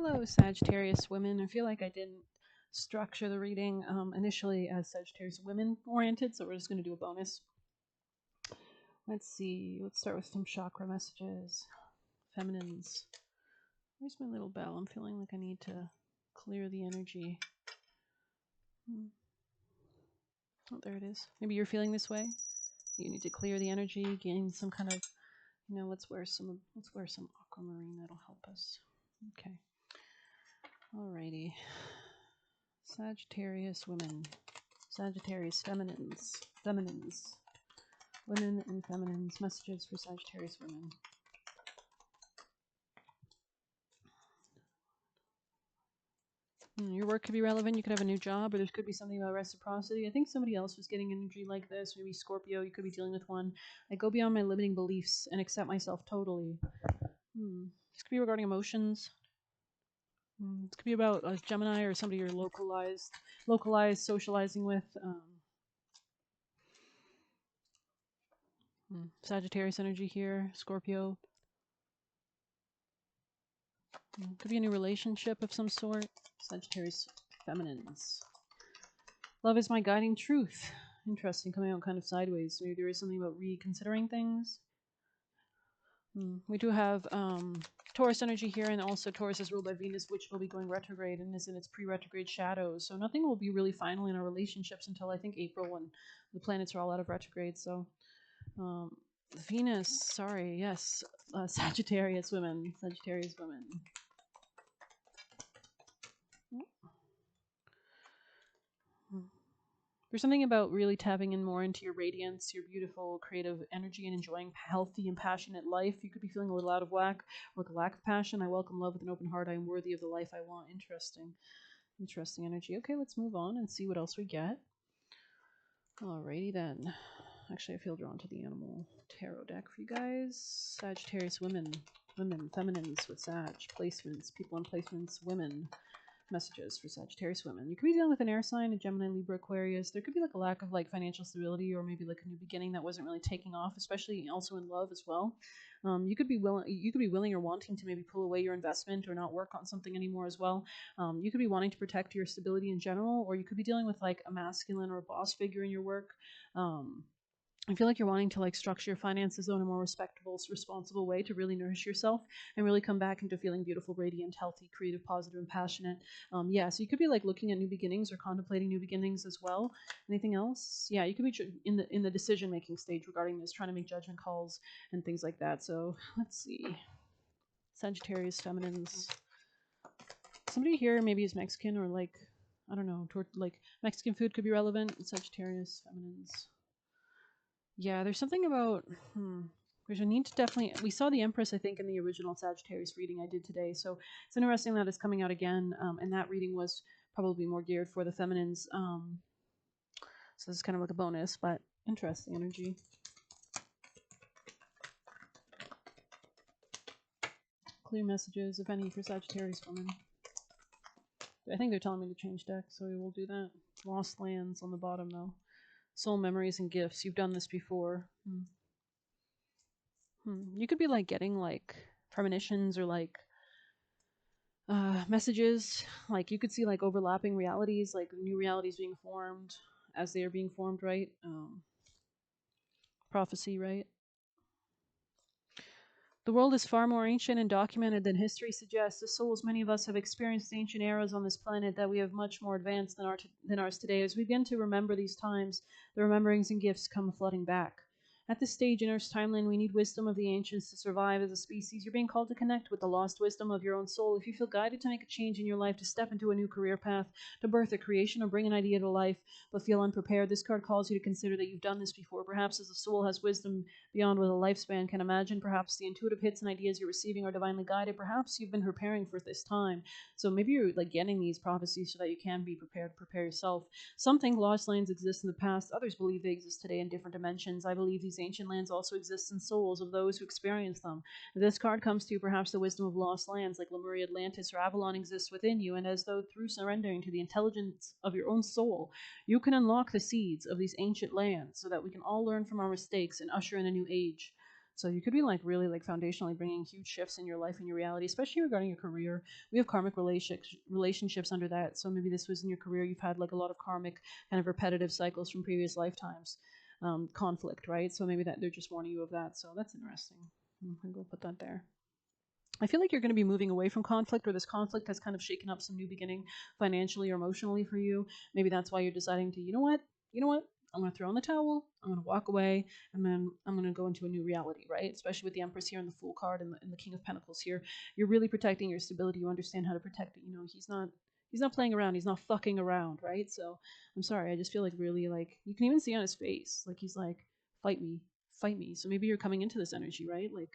Hello, Sagittarius women. I feel like I didn't structure the reading initially as Sagittarius women oriented, so we're just going to do a bonus. Let's see. Let's start with some chakra messages. Feminines. Where's my little bell? I'm feeling like I need to clear the energy. Oh, there it is. Maybe you're feeling this way. You need to clear the energy, gain some kind of, let's wear some aquamarine. That'll help us. Okay. Alrighty. Sagittarius women. Sagittarius feminines. Women and feminines. Messages for Sagittarius women. Your work could be relevant. You could have a new job, or there could be something about reciprocity. I think somebody else was getting energy like this. Maybe Scorpio, you could be dealing with one. I go beyond my limiting beliefs and accept myself totally. This could be regarding emotions. This could be about a Gemini or somebody you're localized socializing with. Sagittarius energy here. Scorpio. Could be a new relationship of some sort. Sagittarius feminines. Love is my guiding truth. Interesting, coming out kind of sideways. Maybe there is something about reconsidering things. We do have Taurus energy here, and also Taurus is ruled by Venus, which will be going retrograde and is in its pre-retrograde shadows. So nothing will be really final in our relationships until I think April, when the planets are all out of retrograde. So Venus, sorry, yes, Sagittarius women. There's something about really tapping in more into your radiance, your beautiful creative energy, and enjoying healthy and passionate life. You could be feeling a little out of whack, or like a lack of passion. I welcome love with an open heart. I am worthy of the life I want. Interesting energy. Okay, let's move on and see what else we get. Alrighty then. Actually, I feel drawn to the animal tarot deck for you guys. Sagittarius women, feminines with Sag, placements, people on placements, women. Messages for Sagittarius women. You could be dealing with an air sign, a Gemini, Libra, Aquarius. There could be like a lack of like financial stability, or maybe like a new beginning that wasn't really taking off, especially also in love as well. You could be willing or wanting to maybe pull away your investment or not work on something anymore as well. You could be wanting to protect your stability in general, or you could be dealing with like a masculine or a boss figure in your work. I feel like you're wanting to like structure your finances in a more respectable, responsible way to really nourish yourself and really come back into feeling beautiful, radiant, healthy, creative, positive, and passionate. So you could be like looking at new beginnings or contemplating new beginnings as well. Anything else? Yeah, you could be in the decision making stage regarding this, trying to make judgment calls and things like that. So let's see, Sagittarius feminines. Somebody here maybe is Mexican, or like I don't know, like Mexican food could be relevant. Sagittarius feminines. Yeah, there's something about, there's a need to definitely, we saw the Empress, I think, in the original Sagittarius reading I did today. So it's interesting that it's coming out again. And that reading was probably more geared for the feminines. So it's kind of like a bonus, but interesting energy. Clear messages, if any, for Sagittarius women. I think they're telling me to change deck, so we will do that. Lost lands on the bottom, though. Soul memories and gifts. You've done this before. You could be like getting like premonitions or like messages. Like you could see like overlapping realities, like new realities being formed as they are being formed, right? Prophecy, right? The world is far more ancient and documented than history suggests. The souls many of us have experienced ancient eras on this planet that we have much more advanced than ours today. As we begin to remember these times, the rememberings and gifts come flooding back. At this stage in Earth's timeline, we need wisdom of the ancients to survive as a species. You're being called to connect with the lost wisdom of your own soul. If you feel guided to make a change in your life, to step into a new career path, to birth a creation, or bring an idea to life, but feel unprepared, this card calls you to consider that you've done this before. Perhaps as the soul has wisdom beyond what a lifespan can imagine. Perhaps the intuitive hits and ideas you're receiving are divinely guided. Perhaps you've been preparing for this time. So maybe you're like getting these prophecies so that you can be prepared, prepare yourself. Some think lost lands exist in the past. Others believe they exist today in different dimensions. I believe these ancient lands also exist in souls of those who experience them. If this card comes to you, perhaps the wisdom of lost lands like Lemuria, Atlantis, or Avalon exists within you, and as though through surrendering to the intelligence of your own soul, you can unlock the seeds of these ancient lands so that we can all learn from our mistakes and usher in a new age. So you could be like really like foundationally bringing huge shifts in your life and your reality, especially regarding your career. We have karmic relationships under that. So maybe this was in your career. You've had like a lot of karmic kind of repetitive cycles from previous lifetimes, conflict, right? So maybe that they're just warning you of that. So that's interesting. I'm gonna go put that there. I feel like you're going to be moving away from conflict, or this conflict has kind of shaken up some new beginning financially or emotionally for you. Maybe that's why you're deciding to, you know what, I'm going to throw in the towel, I'm going to walk away, and then I'm going to go into a new reality, right? Especially with the Empress here and the Fool card and the King of Pentacles here. You're really protecting your stability. You understand how to protect it. You know, he's not playing around. He's not fucking around, right? So I'm sorry. I just feel like really like you can even see on his face, like he's like, fight me, fight me. So maybe you're coming into this energy, right? Like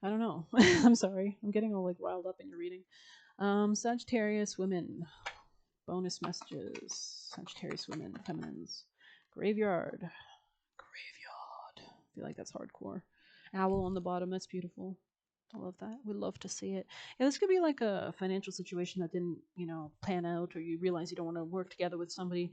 I don't know. I'm sorry. I'm getting all like riled up in your reading. Sagittarius women. Bonus messages. Sagittarius women. Feminines. Graveyard. Graveyard. I feel like that's hardcore. Owl on the bottom. That's beautiful. I love that. We'd love to see it. Yeah, this could be like a financial situation that didn't, pan out, or you realize you don't want to work together with somebody.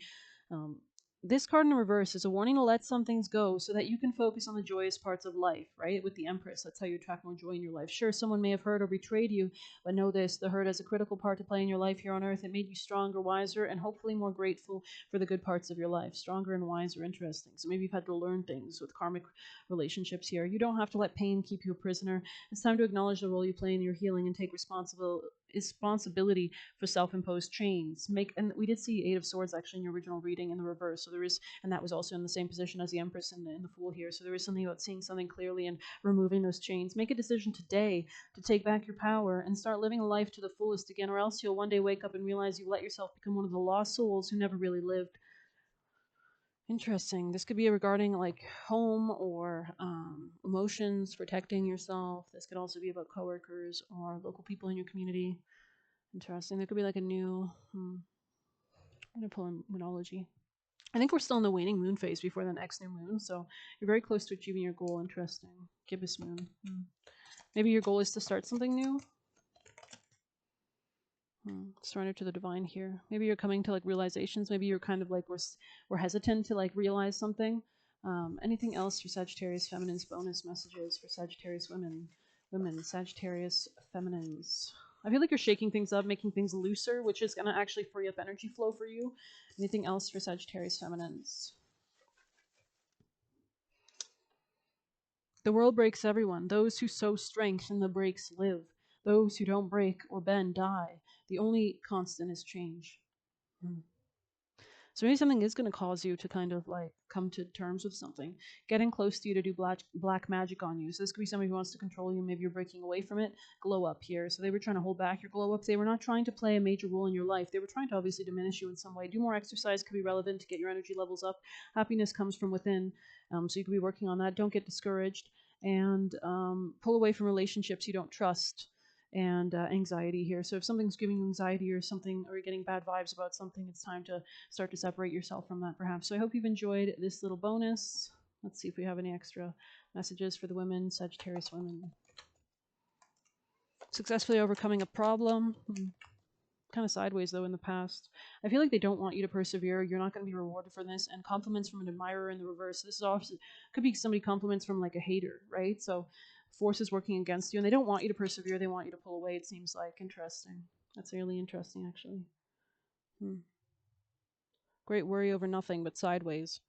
Um, this card in reverse is a warning to let some things go so that you can focus on the joyous parts of life, right? With the Empress, that's how you attract more joy in your life. Sure, someone may have hurt or betrayed you, but know this, the hurt has a critical part to play in your life here on earth. It made you stronger, wiser, and hopefully more grateful for the good parts of your life. Stronger and wiser, interesting. So maybe you've had to learn things with karmic relationships here. You don't have to let pain keep you a prisoner. It's time to acknowledge the role you play in your healing and take responsibility for self-imposed chains. And we did see Eight of Swords actually in your original reading in the reverse. So there is, and that was also in the same position as the Empress and the Fool here. So there is something about seeing something clearly and removing those chains. Make a decision today to take back your power and start living a life to the fullest again, or else you'll one day wake up and realize you let yourself become one of the lost souls who never really lived. Interesting. This could be regarding like home or emotions, protecting yourself. This could also be about coworkers or local people in your community. Interesting. There could be like a new. I'm gonna pull in Moonology. I think we're still in the waning moon phase before the next new moon, so you're very close to achieving your goal. Interesting. Gibbous moon. Maybe your goal is to start something new. Surrender to the divine here. Maybe you're coming to like realizations. Maybe you're kind of like we're hesitant to like realize something. Anything else for Sagittarius feminines? Bonus messages for Sagittarius women. Sagittarius feminines. I feel like you're shaking things up, making things looser, which is gonna actually free up energy flow for you. Anything else for Sagittarius feminines? The world breaks everyone. Those who sow strength in the breaks live. Those who don't break or bend die. The only constant is change. So maybe something is going to cause you to kind of like come to terms with something, getting close to you to do black magic on you. So this could be somebody who wants to control you. Maybe you're breaking away from it. Glow up here. So they were trying to hold back your glow up. They were not trying to play a major role in your life. They were trying to obviously diminish you in some way. Do more exercise could be relevant to get your energy levels up. Happiness comes from within. So you could be working on that. Don't get discouraged, and pull away from relationships you don't trust, and anxiety here. So if something's giving you anxiety or something, or you're getting bad vibes about something, it's time to start to separate yourself from that perhaps. So I hope you've enjoyed this little bonus. Let's see if we have any extra messages for the women, Sagittarius women. Successfully overcoming a problem. Kind of sideways though in the past. I feel like they don't want you to persevere. You're not going to be rewarded for this. And compliments from an admirer in the reverse. This is also could be somebody compliments from like a hater, right? So forces working against you, and they don't want you to persevere. They want you to pull away. It seems like interesting. That's really interesting, actually. Great worry over nothing, but sideways.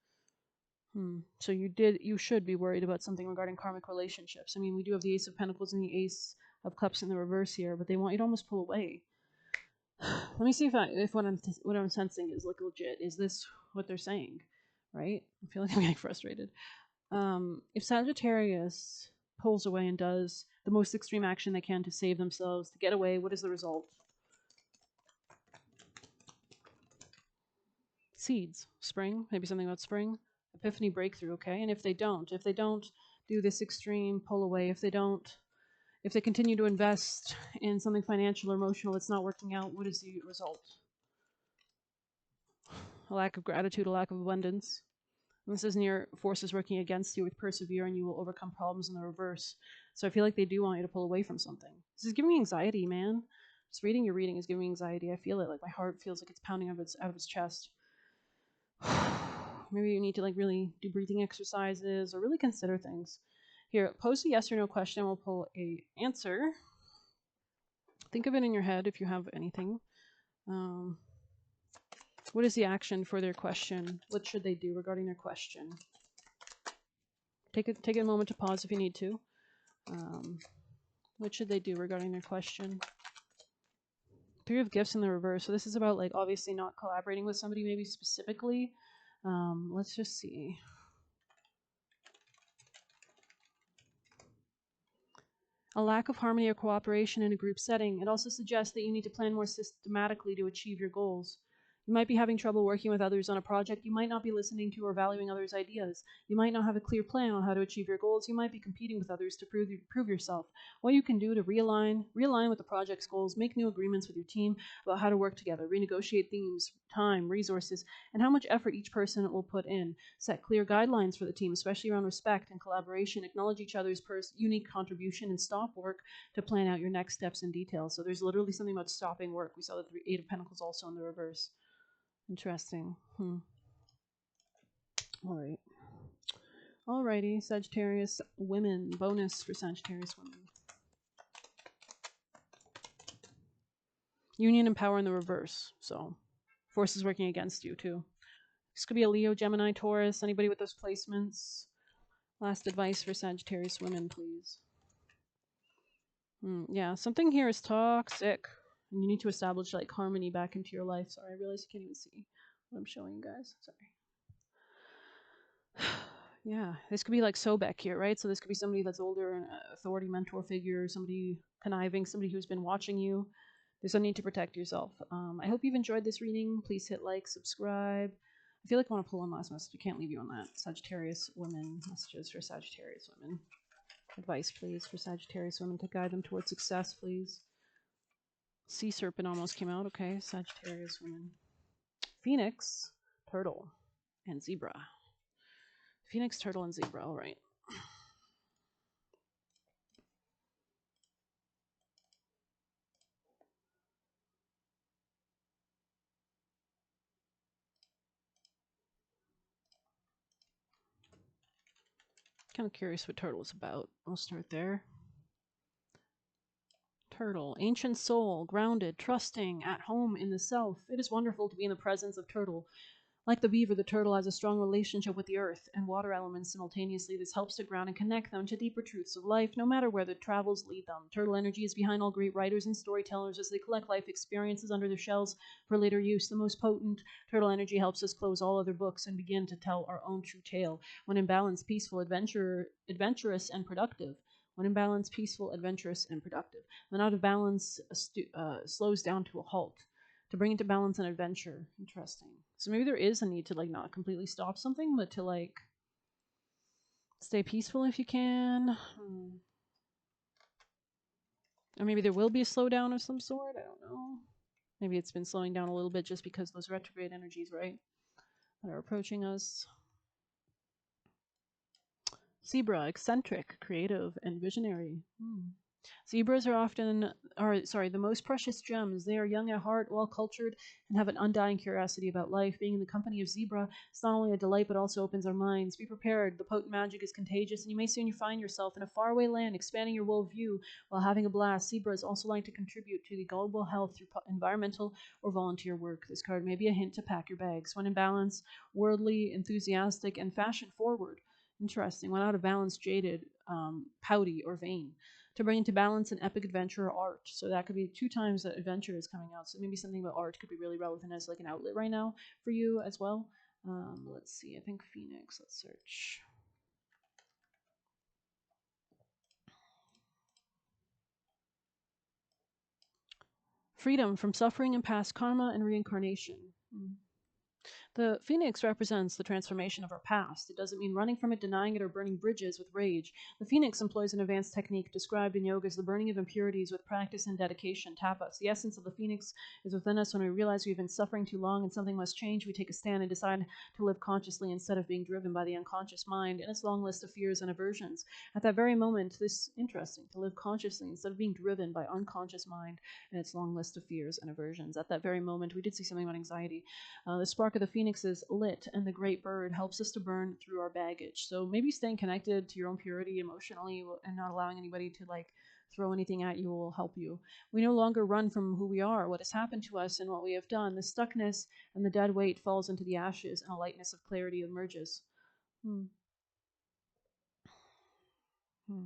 So you should be worried about something regarding karmic relationships. I mean, we do have the Ace of Pentacles and the Ace of Cups in the reverse here, but they want you to almost pull away. Let me see if what I'm sensing is like legit. Is this what they're saying? Right? I feel like I'm getting frustrated. If Sagittarius pulls away and does the most extreme action they can to save themselves, to get away, what is the result? Seeds. Spring. Maybe something about spring. Epiphany, breakthrough. Okay. And if they don't do this extreme pull away, if they continue to invest in something financial or emotional that's not working out, what is the result? A lack of gratitude, a lack of abundance. And this is near forces working against you with persevere, and you will overcome problems in the reverse. So I feel like they do want you to pull away from something. This is giving me anxiety, man. Just reading your reading is giving me anxiety. I feel it. Like my heart feels like it's pounding out of its chest. Maybe you need to like really do breathing exercises or really consider things. Here, pose a yes or no question. We'll pull a answer. Think of it in your head if you have anything. What is the action for their question? What should they do regarding their question? Take a moment to pause if you need to. What should they do regarding their question? Three of Gifts in the reverse. So this is about, like, obviously not collaborating with somebody maybe specifically. Let's just see. A lack of harmony or cooperation in a group setting. It also suggests that you need to plan more systematically to achieve your goals. You might be having trouble working with others on a project. You might not be listening to or valuing others' ideas. You might not have a clear plan on how to achieve your goals. You might be competing with others to prove yourself. What you can do to realign with the project's goals, make new agreements with your team about how to work together, renegotiate themes, time, resources, and how much effort each person will put in. Set clear guidelines for the team, especially around respect and collaboration. Acknowledge each other's unique contribution and stop work to plan out your next steps in detail. So there's literally something about stopping work. We saw the Eight of Pentacles also in the reverse. Interesting. All right. Alrighty, Sagittarius women. Bonus for Sagittarius women. Union and power in the reverse. So, forces working against you, too. This could be a Leo, Gemini, Taurus. Anybody with those placements? Last advice for Sagittarius women, please. Yeah, something here is toxic. And you need to establish, like, harmony back into your life. Sorry, I realize you can't even see what I'm showing you guys. Sorry. Yeah, this could be like Sobek here, right? So this could be somebody that's older, an authority mentor figure, somebody conniving, somebody who's been watching you. There's a need to protect yourself. I hope you've enjoyed this reading. Please hit like, subscribe. I feel like I want to pull one last message. I can't leave you on that. Sagittarius women. Messages for Sagittarius women. Advice, please, for Sagittarius women to guide them towards success, please. Sea Serpent almost came out. Okay, Sagittarius women. Phoenix, Turtle, and Zebra. Phoenix, Turtle, and Zebra. All right. Kind of curious what Turtle is about. I'll start there. Turtle, ancient soul, grounded, trusting, at home in the self. It is wonderful to be in the presence of Turtle. Like the beaver, the turtle has a strong relationship with the earth and water elements simultaneously. This helps to ground and connect them to deeper truths of life, no matter where their travels lead them. Turtle energy is behind all great writers and storytellers as they collect life experiences under their shells for later use. The most potent turtle energy helps us close all other books and begin to tell our own true tale. When in balance, peaceful, adventurous, and productive. When in balance, peaceful, adventurous, and productive. When out of balance, slows down to a halt. To bring into balance and adventure. Interesting. So maybe there is a need to, like, not completely stop something, but to, like, stay peaceful if you can. Or maybe there will be a slowdown of some sort. I don't know. Maybe it's been slowing down a little bit just because those retrograde energies, right, that are approaching us. Zebra, eccentric, creative, and visionary. Zebras are the most precious gems. They are young at heart, well-cultured, and have an undying curiosity about life. Being in the company of zebra is not only a delight, but also opens our minds. Be prepared. The potent magic is contagious, and you may soon find yourself in a faraway land, expanding your worldview while having a blast. Zebras also like to contribute to the global health through environmental or volunteer work. This card may be a hint to pack your bags. When in balance, worldly, enthusiastic, and fashion-forward. Interesting. When out of balance, jaded, pouty, or vain. To bring into balance an epic adventure or art. So that could be 2 times that adventure is coming out. So maybe something about art could be really relevant as, like, an outlet right now for you as well. Let's see. I think Phoenix. Let's search. Freedom from suffering and past karma and reincarnation. The phoenix represents the transformation of our past. It doesn't mean running from it, denying it, or burning bridges with rage. The phoenix employs an advanced technique described in yoga as the burning of impurities with practice and dedication, tapas. The essence of the phoenix is within us. When we realize we've been suffering too long and something must change, we take a stand and decide to live consciously instead of being driven by the unconscious mind and its long list of fears and aversions. At that very moment, this is interesting, to live consciously instead of being driven by unconscious mind and its long list of fears and aversions. At that very moment, we did see something about anxiety. The spark of the phoenix phoenix is lit and the great bird helps us to burn through our baggage. So maybe staying connected to your own purity emotionally and not allowing anybody to like throw anything at you will help you. We no longer run from who we are, what has happened to us, and what we have done. The stuckness and the dead weight falls into the ashes, and a lightness of clarity emerges. Hmm. Hmm.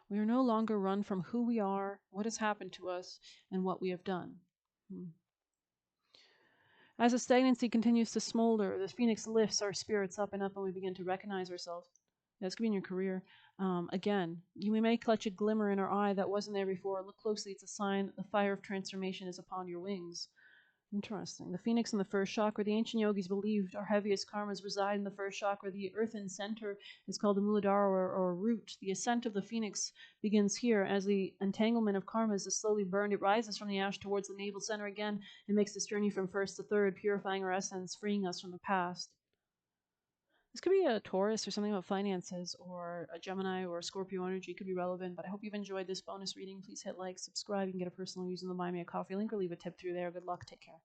We are no longer run from who we are, what has happened to us, and what we have done. Hmm. As the stagnancy continues to smolder, the phoenix lifts our spirits up and up, and we begin to recognize ourselves. This could be in your career. Again, we may clutch a glimmer in our eye that wasn't there before. Look closely, it's a sign that the fire of transformation is upon your wings. Interesting. The phoenix in the first chakra, the ancient yogis believed our heaviest karmas reside in the first chakra. The earthen center is called the Muladhara or root. The ascent of the phoenix begins here. As the entanglement of karmas is slowly burned, it rises from the ash towards the navel center again. It makes this journey from first to third, purifying our essence, freeing us from the past. This could be a Taurus or something about finances, or a Gemini or a Scorpio energy could be relevant, but I hope you've enjoyed this bonus reading. Please hit like, subscribe. You can get a personal use in the Buy Me a Coffee link or leave a tip through there. Good luck. Take care.